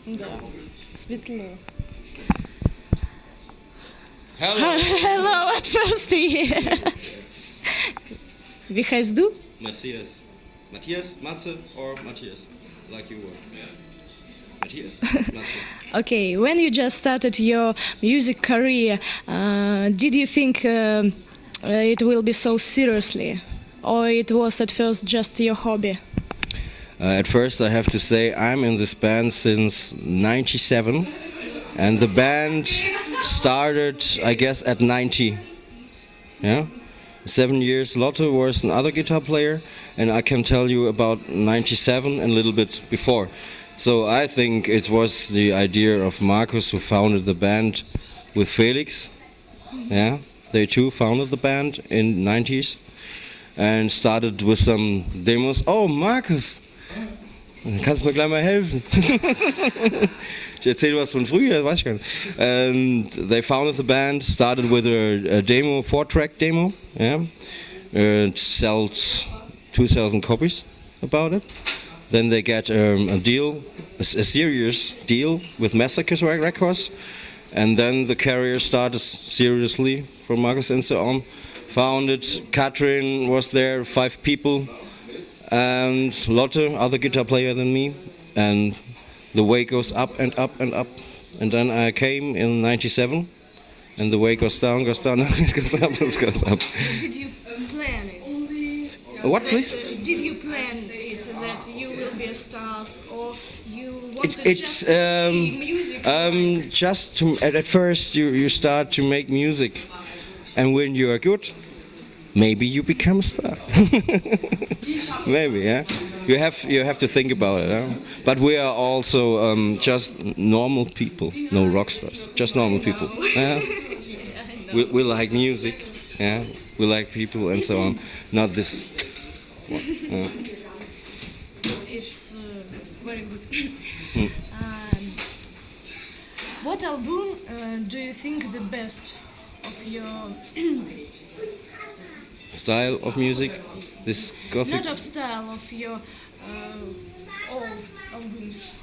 Да, светло. Hello. Hello at first here. Wie heißt du? Matthias. Matthias, Matze, or Matthias, like you were. Yeah. Matthias, Matze. Okay, when you just started your music career, did you think it will be so seriously? Or it was at first just your hobby? At first, I have to say I'm in this band since '97, and the band started, I guess, at 90. Yeah, 7 years. Lotte was another guitar player, and I can tell you about '97 and a little bit before. So I think it was the idea of Markus who founded the band with Felix. Yeah, they too founded the band in '90s and started with some demos. Oh, Markus! Kannst du mir gleich mal helfen? Ich erzähle was von früher, weiß ich gar nicht. And they founded the band, started with a demo, 4-track demo. Yeah, it sold 2,000 copies about it. Then they get a deal, a serious deal with Massacre Records, and then the career started seriously for Markus and so on. Founded, Katrin was there, 5 people. And Lotte, other guitar player than me, and the way goes up and up and up. And then I came in '97, and the way goes down, it goes up, it goes up. Did you plan it? What, please? Did you plan it that you will be a star, or you wanted It's just to be music? just to, at first you start to make music, and when you are good, maybe you become a star. Maybe, yeah. You have to think about it. Huh? But we are also just normal people, no rock stars, just normal people. Yeah. We like music, yeah. We like people and so on. Not this. It's very good. What album do you think the best of your Style of music, this gothic. not of style of your all albums?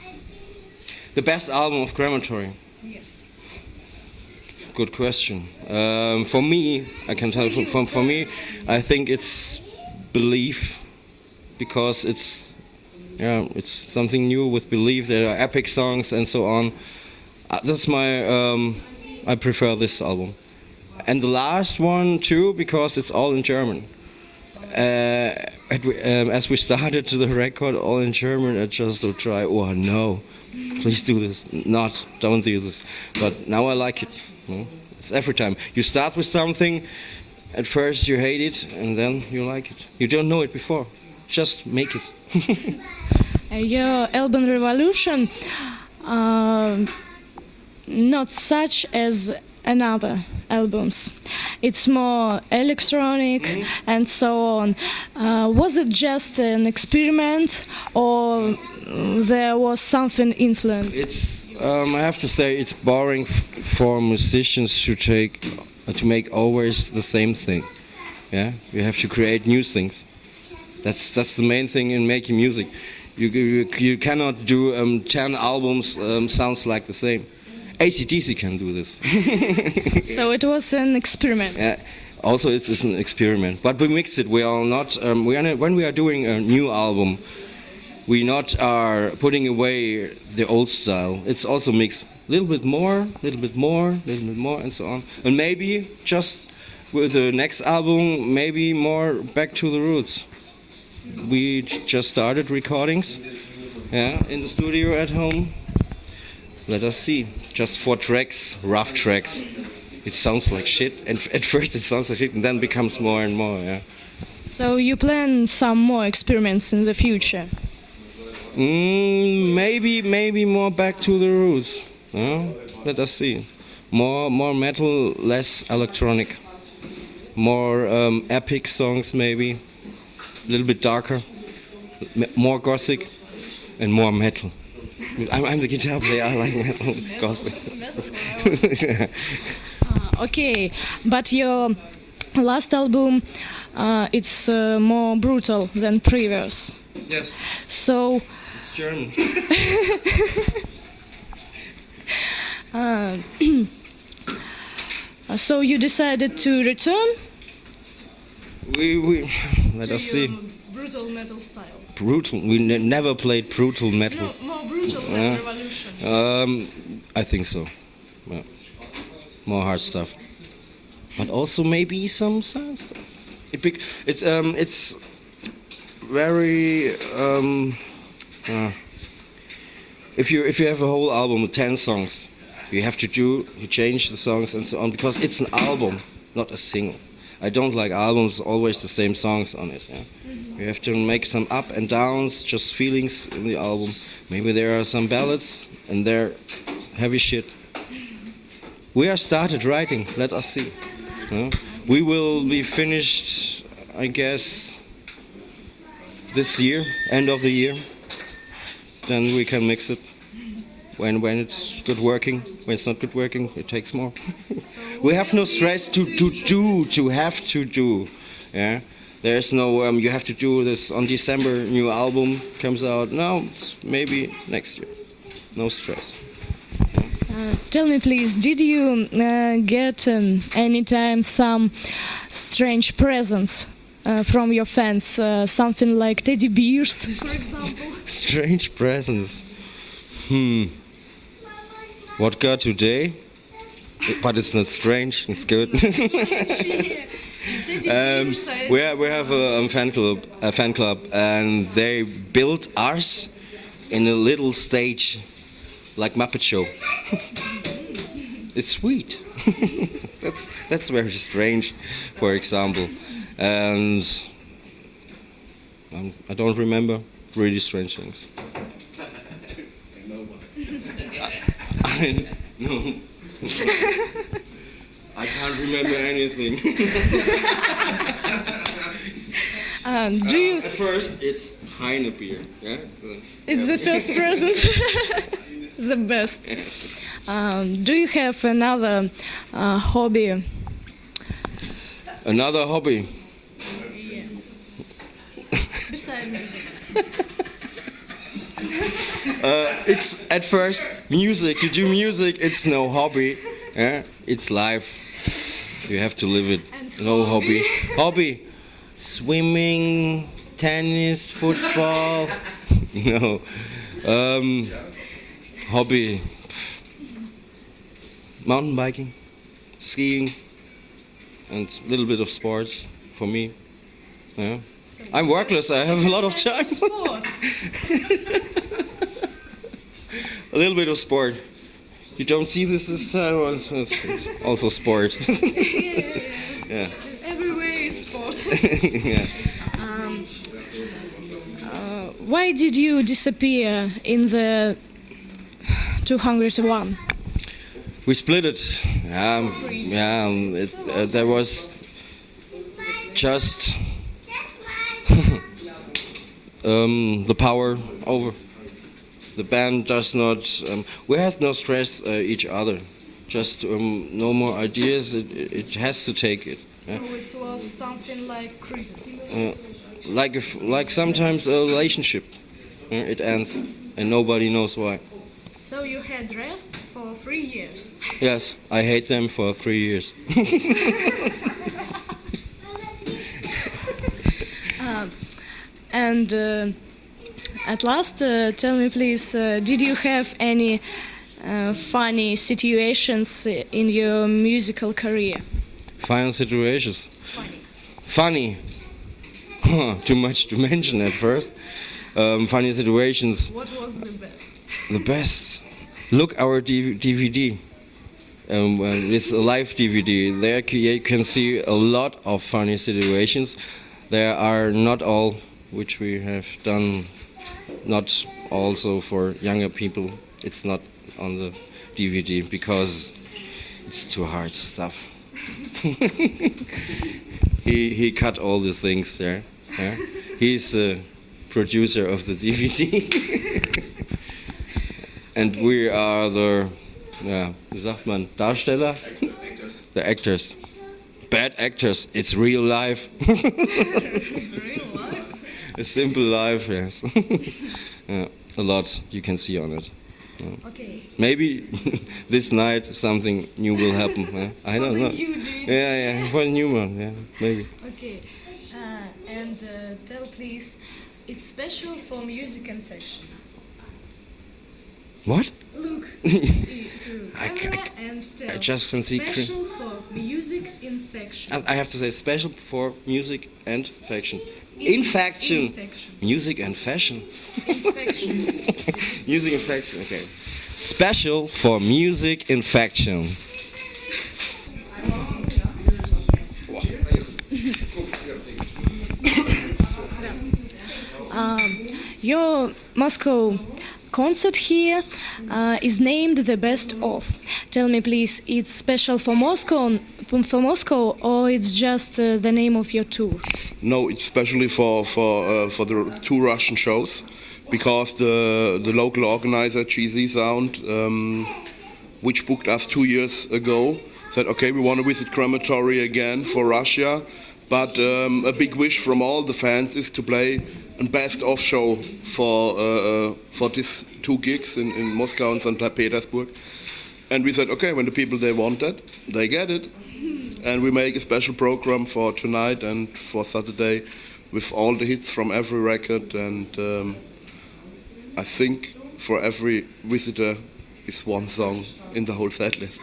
The best album of Crematory. Yes. Good question. For me, I can tell for me, I think it's Belief, because it's something new with Belief. There are epic songs and so on. That's my. I prefer this album, and the last one too, because it's all in German. As we started the record all in German, I just to try. Oh no, please do this. Don't do this. But now I like it. It's every time you start with something. At first you hate it, and then you like it. You don't know it before. Just make it. Your album Revolution, not such as another albums. It's more electronic and so on. Was it just an experiment, or there was something influence? It's I have to say it's boring for musicians to make always the same thing. Yeah, you have to create new things. That's the main thing in making music. You cannot do 10 albums sounds like the same. AC/DC can do this. So it was an experiment. Also, it's an experiment, but we mix it. We are not. When we are doing a new album, we not are putting away the old style. It's also mixed. A little bit more, and so on. And maybe just with the next album, maybe more back to the roots. We just started recordings, in the studio at home. Let us see. Just 4 tracks, rough tracks. It sounds like shit, and at first it sounds like shit, and then becomes more and more. Yeah. So you plan some more experiments in the future? Maybe more back to the roots. Let us see. More metal, less electronic. More epic songs, maybe. A little bit darker. More gothic, and more metal. I'm the guitar player. I like metal, gothic. Yeah. Okay, but your last album, it's more brutal than previous. Yes. So, It's German. so you decided to return we let us see. brutal metal style. Brutal. We never played brutal metal. More brutal than Revolution. I think so. Yeah. More hard stuff, but also maybe some sad stuff. It's very. If you have a whole album with 10 songs, you have to change the songs and so on because it's an album, not a single. I don't like albums always the same songs on it. Yeah? You have to make some up and downs, just feelings in the album. Maybe there are some ballads and they're heavy shit. We are started writing. Let us see. We will be finished, I guess, this year, end of the year. Then we can mix it. When it's good working, when it's not good working, it takes more. We have no stress to have to do. Yeah, there's no you have to do this on December. New album comes out. No, it's maybe next year. No stress. Tell me, please, did you get anytime some strange presents from your fans? Something like teddy bears, for example? Strange presents. What got today? But it's not strange. It's good. We have a fan club, and they built ours in a little stage, like Muppet Show. It's sweet. That's very strange, for example, and I don't remember really strange things. No. I can't remember anything. At first, it's Heine beer. Yeah? It's the first present. The best. Do you have another hobby? Another hobby? Yeah. Besides music. It's at first music. To do music, it's no hobby. Yeah? It's life. You have to live it. And no hobby. Hobby. Swimming, tennis, football. No. Hobby. Mountain biking, skiing, and a little bit of sports for me. Yeah. I'm workless. I have a lot of time. Sport. A little bit of sport. You don't see this it's also sport. Yeah. Everywhere is sport. Yeah. Why did you disappear in the 201? We split it. There was just the power over. The band does not. We have no stress each other. Just no more ideas. It has to take it. So it was something like crisis. Like sometimes a relationship, it ends and nobody knows why. So you had rest for 3 years. Yes, I hate them for 3 years. And at last, tell me please, did you have any funny situations in your musical career? Final situations. Funny. Too much to mention at first. Funny situations. What was the best? The best. Look our DVD. It's a live DVD. There you can see a lot of funny situations. There are not all which we have done. Not also for younger people. It's not on the DVD because it's too hard stuff. He cut all these things there. Yeah? He's the producer of the DVD. And we are the, wie sagt man, Darsteller? The actors. Bad actors. It's real life. It's real life? A simple life, yes. Yeah, a lot you can see on it. Yeah. Okay. Maybe this night something new will happen. Yeah? I don't know. Yeah, for a new one. Yeah, maybe. Okay. And tell please, it's special for music and fashion. What? Look to I camera and tell. I just can see. Special for music and fashion. I have to say special for music and fashion. Infection. Music and fashion. Infection. Music and fashion. Okay. Special for music and fashion. Your Moscow concert here is named the best of. Tell me please, it's special for Moscow, or it's just the name of your tour? No, it's especially for the two Russian shows, because the local organizer GZ Sound, which booked us 2 years ago, said, okay, we want to visit Crematory again for Russia, but a big wish from all the fans is to play a best-of show for these two gigs in Moscow and St. Petersburg. And we said, okay, when the people they want that, they get it. And we make a special program for tonight and for Saturday with all the hits from every record. And I think for every visitor is one song in the whole set list.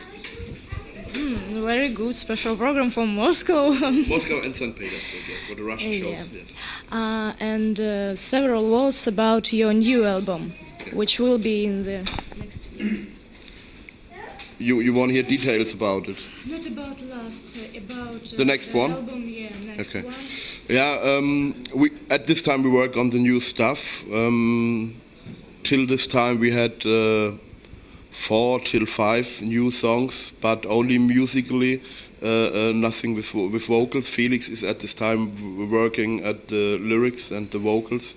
Very good special program for Moscow. Moscow and St. Petersburg, yeah, for the Russian shows. Yes. And several words about your new album, which will be in the next year. You want to hear details about it? Not about last, about the next the one. Album, yeah, next okay. one. Yeah, we at this time we work on the new stuff. Till this time we had 4 till 5 new songs, but only musically, nothing with vocals. Felix is at this time working at the lyrics and the vocals.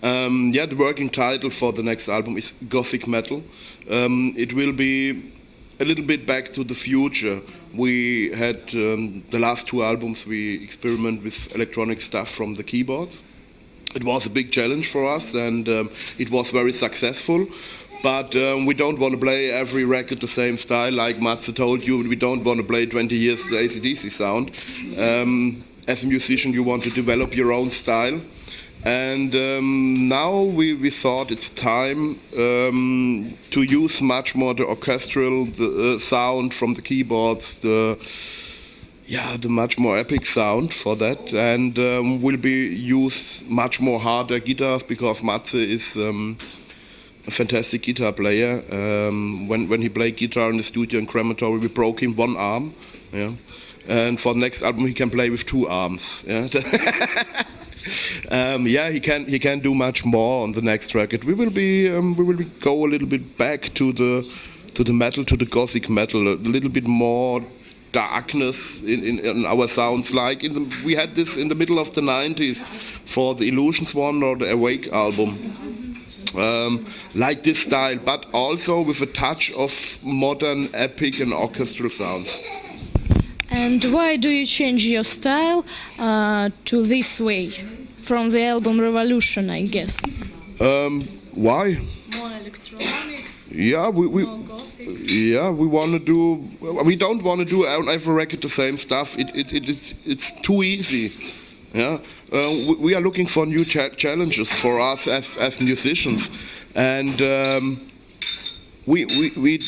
The working title for the next album is Gothic Metal. It will be a little bit back to the future. We had the last 2 albums we experiment with electronic stuff from the keyboards. It was a big challenge for us, and it was very successful. But we don't want to play every record the same style. Like Matze told you, we don't want to play 20 years the AC/DC sound. As a musician, you want to develop your own style. And now we thought it's time to use much more the orchestral sound from the keyboards, the much more epic sound for that. And will be use much more harder guitars, because Matze is a fantastic guitar player. When he played guitar in the studio in Crematory, we broke him 1 arm. Yeah. And for the next album, he can play with 2 arms. Yeah. He can do much more on the next record. We will go a little bit back to the metal, to the gothic metal, a little bit more darkness in our sounds. Like we had this in the middle of the 90s for the Illusions one or the Awake album. Like this style, but also with a touch of modern epic and orchestral sounds. And why do you change your style to this way from the album Revolution, I guess? Why? More electronics. Yeah, more gothic. Yeah, we want to do. We don't want to do on every record the same stuff. It's too easy. Yeah, we are looking for new challenges for us as musicians, and we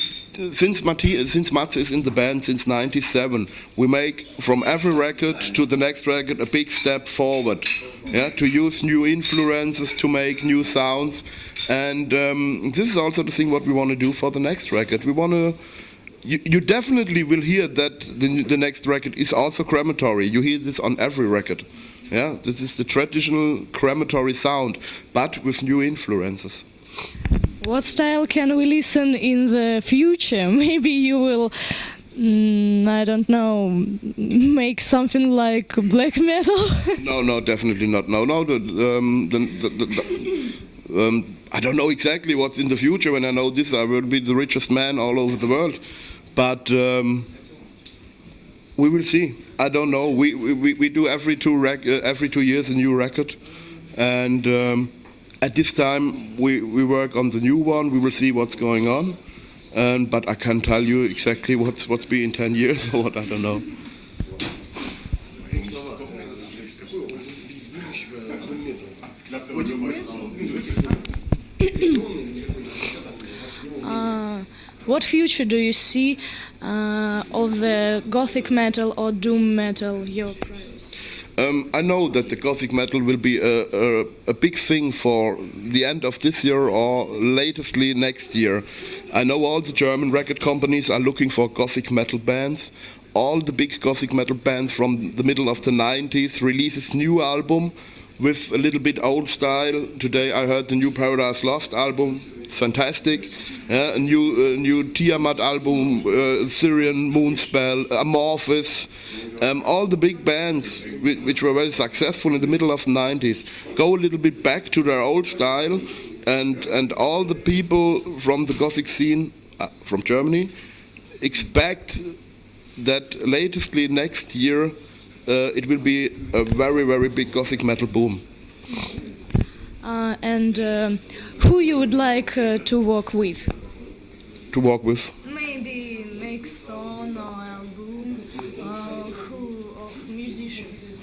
since Matze is in the band since '97, we make from every record to the next record a big step forward. Yeah, to use new influences, to make new sounds, and this is also the thing what we want to do for the next record. We want to. You definitely will hear that the next record is also Crematory. You hear this on every record. Yeah, this is the traditional Crematory sound, but with new influences. What style can we listen in the future? Maybe you will, I don't know, make something like black metal? No, definitely not. No. I don't know exactly what's in the future. When I know this, I will be the richest man all over the world. But we will see. I don't know. We do every 2 years a new record, And at this time, we work on the new one. We will see what's going on. But I can't tell you exactly what's been in 10 years or what, I don't know. What future do you see of the gothic metal or doom metal you produce? I know that the gothic metal will be a big thing for the end of this year or latestly next year. I know all the German record companies are looking for gothic metal bands. All the big gothic metal bands from the middle of the 90s releases new album with a little bit old style. Today I heard the new Paradise Lost album. It's fantastic. A new Tiamat album, Syrian Moonspell, Amorphous. All the big bands which were very successful in the middle of the 90s go a little bit back to their old style, and all the people from the gothic scene from Germany expect that latestly next year it will be a very, very big gothic metal boom. And who you would like to work with? To work with? Maybe make song or album. Who of musicians?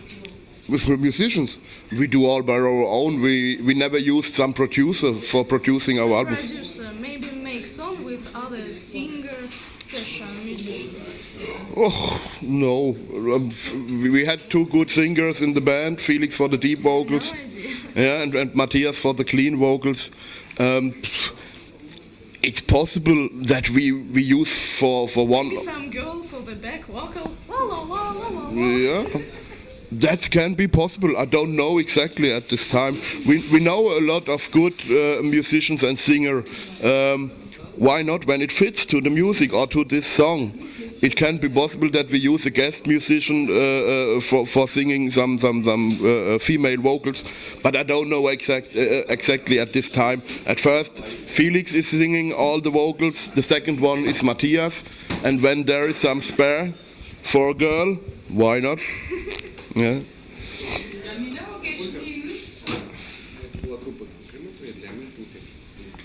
With musicians, we do all by our own. We never used some producer for producing our albums. Producer, maybe make song with other singer, session musicians. Oh no, we had two good singers in the band, Felix for the deep vocals, and Matthias for the clean vocals. It's possible that we use for one. Maybe some girl for the back vocal. La, la, la, la, la, la. Yeah, that can be possible. I don't know exactly at this time. We know a lot of good musicians and singers. Why not when it fits to the music or to this song? It can be possible that we use a guest musician for singing some female vocals, but I don't know exactly at this time. At first, Felix is singing all the vocals. The second one is Matthias, and when there is some spare for a girl, why not? Yeah.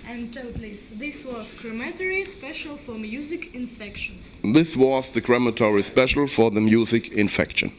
And tell please, this was Crematory special for music infection. This was the Crematory special for the music infection.